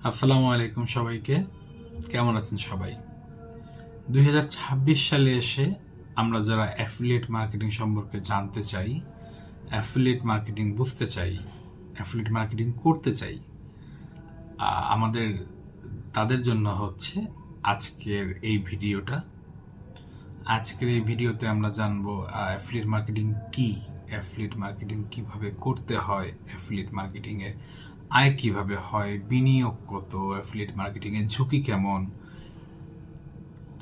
আসসালামু আলাইকুম সবাইকে। কেমন আছেন সবাই? 2026 সালে এসে আমরা যারা অ্যাফিলিয়েট মার্কেটিং সম্পর্কে জানতে চাই, অ্যাফিলিয়েট মার্কেটিং বুঝতে চাই, অ্যাফিলিয়েট মার্কেটিং করতে চাই, আমাদের তাদের জন্য হচ্ছে আজকের এই ভিডিওটা। আজকের এই ভিডিওতে আমরা জানবো অ্যাফিলিয়েট মার্কেটিং কি, অ্যাফিলিয়েট মার্কেটিং কিভাবে করতে হয়, অ্যাফিলিয়েট মার্কেটিংয়ের আয় কিভাবে হয়, বিনিয়োগ কত, অ্যাফিলিয়েট মার্কেটিংয়ের ঝুঁকি কেমন,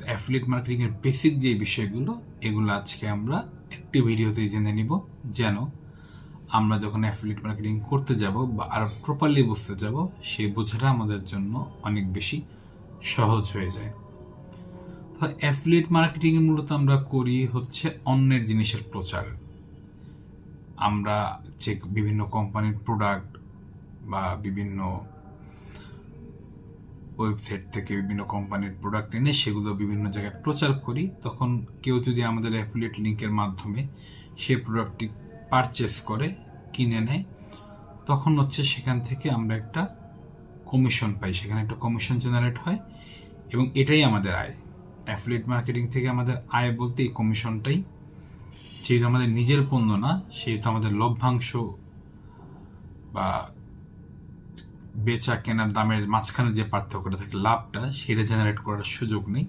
অ্যাফিলিয়েট মার্কেটিংয়ের বেসিক যে বিষয়গুলো, এগুলো আজকে আমরা একটি ভিডিওতেই জেনে নিব, যেন আমরা যখন অ্যাফিলিয়েট মার্কেটিং করতে যাব বা আরও প্রপারলি বুঝতে যাব, সেই বোঝাটা আমাদের জন্য অনেক বেশি সহজ হয়ে যায়। তো অ্যাফিলিয়েট মার্কেটিংয়ে মূলত আমরা করি হচ্ছে অন্যের জিনিসের প্রচার। আমরা যে বিভিন্ন কোম্পানির প্রোডাক্ট বা বিভিন্ন ওয়েবসাইট থেকে বিভিন্ন কোম্পানির প্রোডাক্ট এনে সেগুলো বিভিন্ন জায়গায় প্রচার করি, তখন কেউ যদি আমাদের অ্যাফিলিয়েট লিঙ্কের মাধ্যমে সেই প্রোডাক্টটি পারচেস করে, কিনে নেয়, তখন হচ্ছে সেখান থেকে আমরা একটা কমিশন পাই, সেখানে একটা কমিশন জেনারেট হয় এবং এটাই আমাদের আয়। অ্যাফিলিয়েট মার্কেটিং থেকে আমাদের আয় বলতে এই কমিশনটাই। যেহেতু আমাদের নিজের পণ্য না, সেহেতু আমাদের লভ্যাংশ বা বেচা কেনার দামের মাঝখানে যে পার্থক্যটা থাকে, লাভটা, সেটা জেনারেট করার সুযোগ নেই।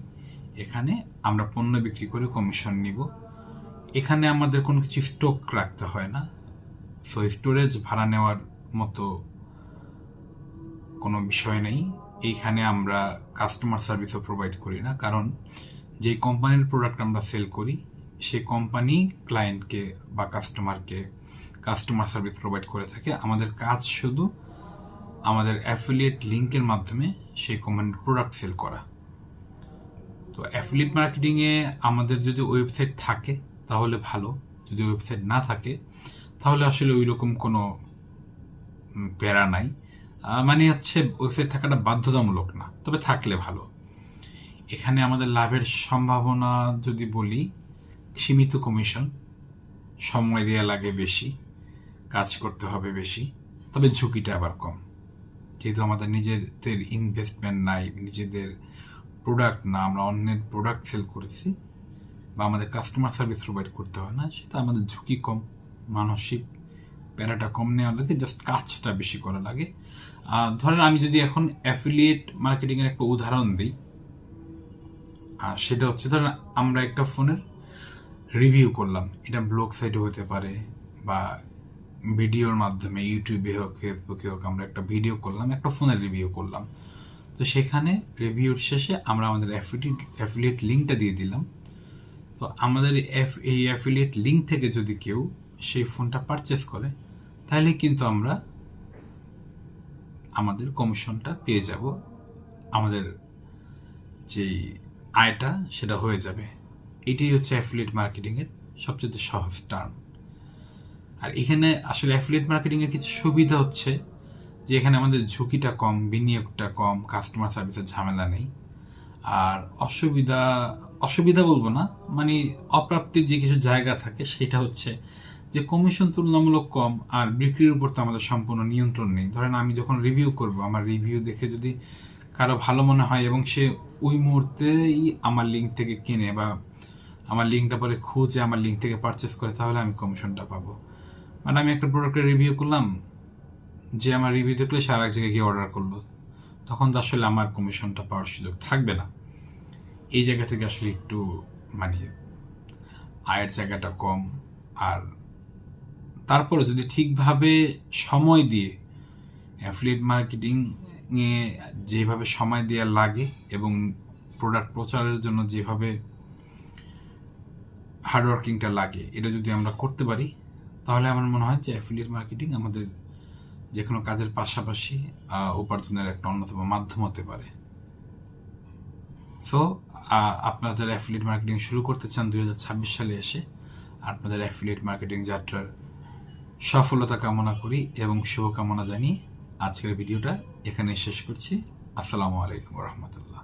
এখানে আমরা পণ্য বিক্রি করে কমিশন নিব। এখানে আমাদের কোনো কিছু স্টক রাখতে হয় না, সো স্টোরেজ ভাড়া নেওয়ার মতো কোনো বিষয় নেই। এইখানে আমরা কাস্টমার সার্ভিসও প্রোভাইড করি না, কারণ যে কোম্পানির প্রোডাক্ট আমরা সেল করি সেই কোম্পানি ক্লায়েন্টকে বা কাস্টমারকে কাস্টমার সার্ভিস প্রোভাইড করে থাকে। আমাদের কাজ শুধু আমাদের অ্যাফিলিয়েট লিঙ্কের মাধ্যমে সেই কোম্পানির প্রোডাক্ট সেল করা। তো অ্যাফিলিয়েট মার্কেটিংয়ে আমাদের যদি ওয়েবসাইট থাকে তাহলে ভালো, যদি ওয়েবসাইট না থাকে তাহলে আসলে ওই রকম কোনো প্যারা নাই। মানে হচ্ছে ওয়েবসাইট থাকাটা বাধ্যতামূলক না, তবে থাকলে ভালো। এখানে আমাদের লাভের সম্ভাবনা যদি বলি, সীমিত কমিশন, সময় দেওয়া লাগে বেশি, কাজ করতে হবে বেশি, তবে ঝুঁকিটা আবার কম। যেহেতু আমাদের নিজেদের ইনভেস্টমেন্ট নাই, নিজেদের প্রোডাক্ট না, আমরা অন্যের প্রোডাক্ট সেল করেছি বা আমাদের কাস্টমার সার্ভিস প্রোভাইড করতে হয় না, সেটা আমাদের ঝুঁকি কম, মানসিক প্যারাটা কম নেওয়া লাগে, জাস্ট কাজটা বেশি করা লাগে। ধরেন আমি যদি এখন অ্যাফিলিয়েট মার্কেটিংয়ের একটা উদাহরণ দিই, সেটা হচ্ছে ধরেন আমরা একটা ফোনের রিভিউ করলাম, এটা ব্লগ সাইটে হতে পারে বা ভিডিওর মাধ্যমে ইউটিউবে হোক, ফেসবুকে হোক, আমরা একটা ভিডিও করলাম, একটা ফোনের রিভিউ করলাম। তো সেখানে রিভিউর শেষে আমরা আমাদের অ্যাফিলিয়েট লিঙ্কটা দিয়ে দিলাম। তো আমাদের এই অ্যাফিলিয়েট লিঙ্ক থেকে যদি কেউ সেই ফোনটা পারচেস করে, তাহলে কিন্তু আমরা আমাদের কমিশনটা পেয়ে যাব, আমাদের যে আয়টা সেটা হয়ে যাবে। এটাই হচ্ছে অ্যাফিলিয়েট মার্কেটিংয়ের সবচেয়ে সহজ টার্ম। আর এখানে আসলে অ্যাফিলিয়েট মার্কেটিংয়ের কিছু সুবিধা হচ্ছে যে এখানে আমাদের ঝুঁকিটা কম, বিনিয়োগটা কম, কাস্টমার সার্ভিসের ঝামেলা নেই। আর অসুবিধা বলবো না, মানে অপ্রাপ্তির যে কিছু জায়গা থাকে সেটা হচ্ছে যে কমিশন তুলনামূলক কম, আর বিক্রির উপর তো আমাদের সম্পূর্ণ নিয়ন্ত্রণ নেই। ধরেন আমি যখন রিভিউ করব, আমার রিভিউ দেখে যদি কারো ভালো মনে হয় এবং সে ওই মুহূর্তেই আমার লিঙ্ক থেকে কিনে বা আমার লিঙ্কটা পরে খুঁজে আমার লিঙ্ক থেকে পারচেস করে, তাহলে আমি কমিশনটা পাবো। মানে আমি একটা প্রোডাক্টের রিভিউ করলাম, যে আমার রিভিউ দেখলে সে আর এক জায়গায় গিয়ে অর্ডার করলো, তখন তো আসলে আমার কমিশনটা পাওয়ার সুযোগ থাকবে না। এই জায়গা থেকে আসলে একটু মানে আয়ের জায়গাটা কম। আর তারপরে যদি ঠিকভাবে সময় দিয়ে অ্যাফিলিয়েট মার্কেটিংয়ে যেভাবে সময় দেওয়া লাগে এবং প্রোডাক্ট প্রচারের জন্য যেভাবে হার্ডওয়ার্কিংটা লাগে, এটা যদি আমরা করতে পারি, তাহলে আমার মনে হয় যে অ্যাফিলিয়েট মার্কেটিং আমাদের যে কোনো কাজের পাশাপাশি উপার্জনের একটা অন্যতম মাধ্যম হতে পারে। সো আপনারা যারা অ্যাফিলিয়েট মার্কেটিং শুরু করতে চান 2026 সালে এসে, আপনাদের অ্যাফিলিয়েট মার্কেটিং যাত্রার সফলতা কামনা করি এবং শুভকামনা জানিয়ে আজকের ভিডিওটা এখানে শেষ করছি। আসসালামু আলাইকুম রহমতুল্লাহ।